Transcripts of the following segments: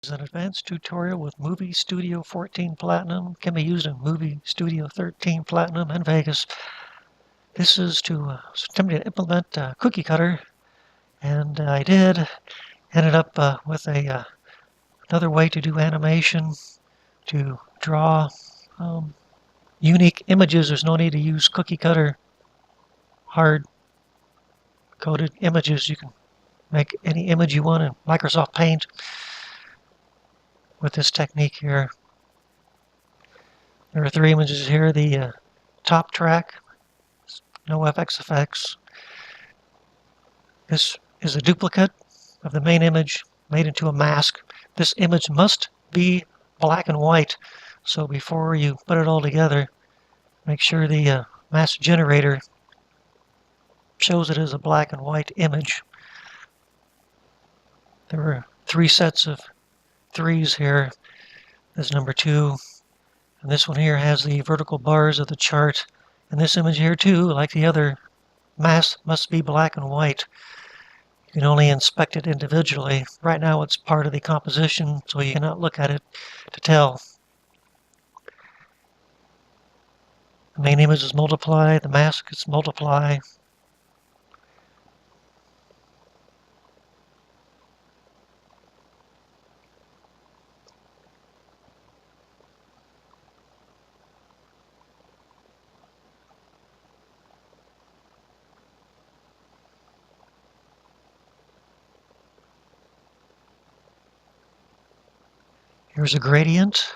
An advanced tutorial with Movie Studio 14 Platinum. Can be used in Movie Studio 13 Platinum and Vegas. This is to attempt to implement Cookie Cutter, and I did. Ended up with another way to do animation, to draw unique images. There's no need to use Cookie Cutter hard-coded images. You can make any image you want in Microsoft Paint with this technique here. There are 3 images here. The top track, no FX effects. This is a duplicate of the main image made into a mask. This image must be black and white, so before you put it all together, make sure the mask generator shows it as a black and white image. There are 3 sets of 3s here. This is number 2, and this one here has the vertical bars of the chart. And this image here too, like the other mask, must be black and white. You can only inspect it individually. Right now it's part of the composition, so you cannot look at it to tell. The main image is multiply, the mask is multiply. Here's a gradient.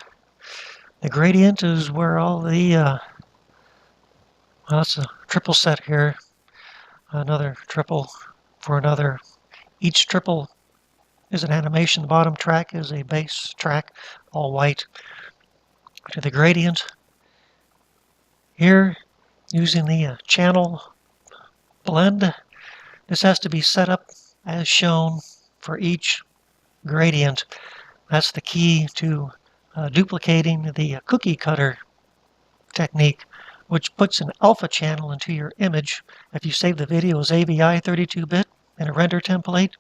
The gradient is where all the, well, it's a triple set here. Another triple for another. Each triple is an animation. The bottom track is a base track, all white. To the gradient. Here, using the channel blend, this has to be set up as shown for each gradient. That's the key to duplicating the cookie cutter technique, which puts an alpha channel into your image. If you save the video as AVI 32-bit in a render template,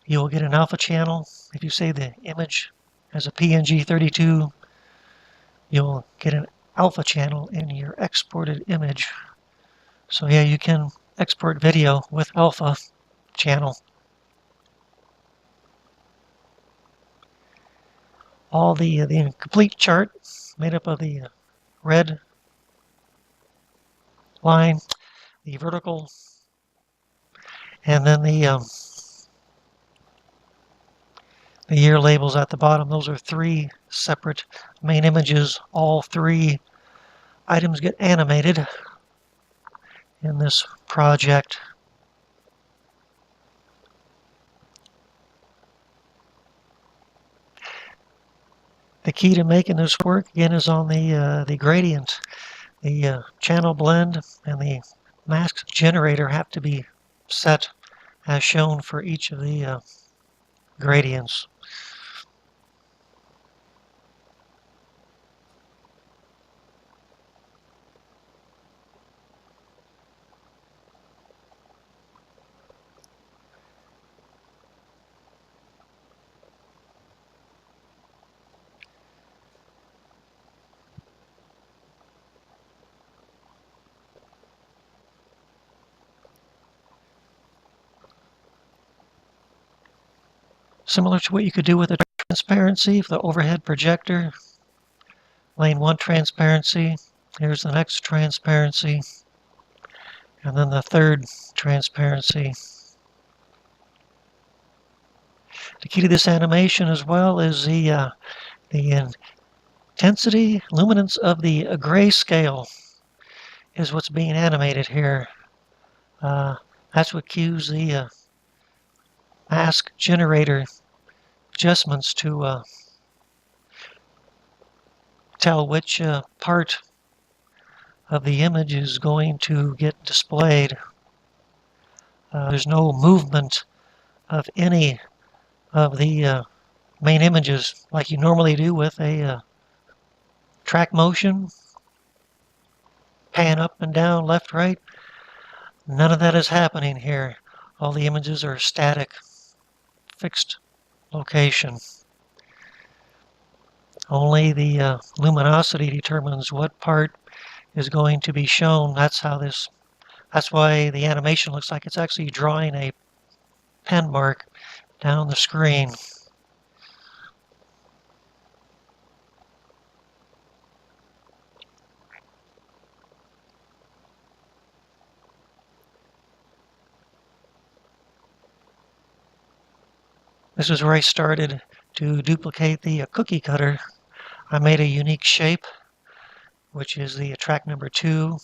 you will get an alpha channel. If you save the image as a PNG 32, you'll get an alpha channel in your exported image. So yeah, you can export video with alpha channel. All the complete chart made up of the red line, the vertical, and then the year labels at the bottom. Those are 3 separate main images. All 3 items get animated in this project. The key to making this work, again, is on the gradient. The channel blend and the mask generator have to be set as shown for each of the gradients. Similar to what you could do with a transparency for the overhead projector. Lane 1 transparency. Here's the next transparency. And then the 3rd transparency. The key to this animation as well is the intensity, luminance of the grayscale is what's being animated here. That's what cues the mask generator adjustments to tell which part of the image is going to get displayed. There's no movement of any of the main images like you normally do with a track motion, pan up and down, left, right. None of that is happening here. All the images are static, fixed location. Only the luminosity determines what part is going to be shown. That's why the animation looks like it's actually drawing a pen mark down the screen. This is where I started to duplicate the cookie cutter. I made a unique shape, which is the track number 2.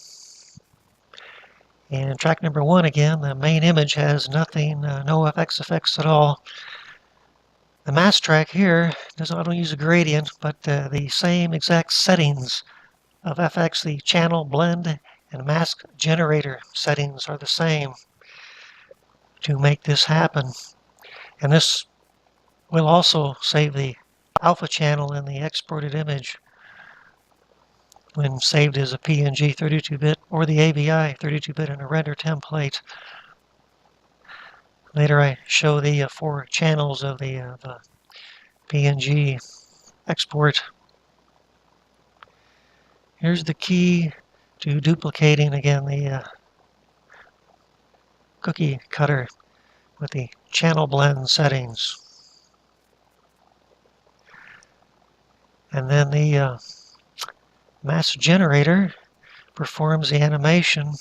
And track number 1, again, the main image has nothing, no effects at all. The mask track here, I don't use a gradient, but the same exact settings of FX, the channel, blend, and mask generator settings are the same to make this happen. And this will also save the alpha channel in the exported image when saved as a PNG 32-bit or the AVI 32-bit in a render template. Later I show the 4 channels of the PNG export. Here's the key to duplicating again the cookie cutter with the channel blend settings. And then the mask generator performs the animation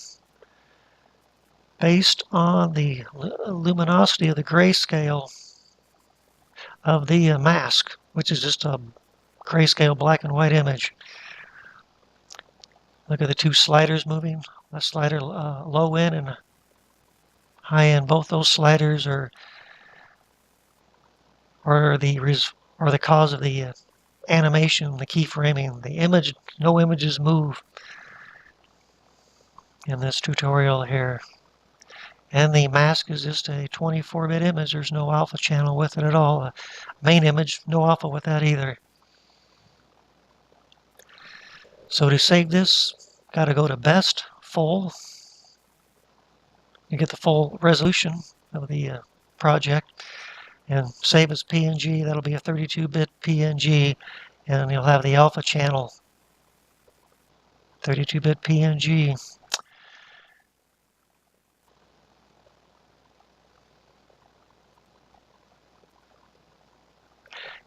based on the luminosity of the grayscale of the mask, which is just a grayscale black and white image. Look at the 2 sliders moving. The slider low end and high end. Both those sliders are the cause of the animation, the keyframing. The image, no images move in this tutorial here. And the mask is just a 24-bit image. There's no alpha channel with it at all. The main image, no alpha with that either. So to save this, got to go to Best, Full. You get the full resolution of the project. And save as PNG. That'll be a 32-bit PNG. And you'll have the alpha channel. 32-bit PNG.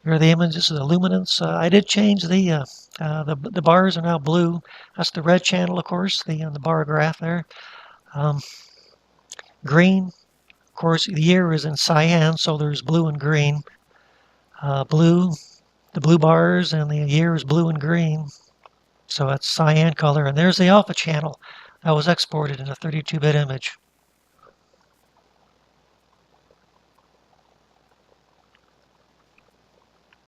Here are the images of the Luminance. I did change the bars are now blue. That's the red channel, of course, the bar graph there. Green, of course, the year is in cyan, so there's blue and green. Blue, the blue bars, and the year is blue and green. So that's cyan color. And there's the alpha channel that was exported in a 32-bit image.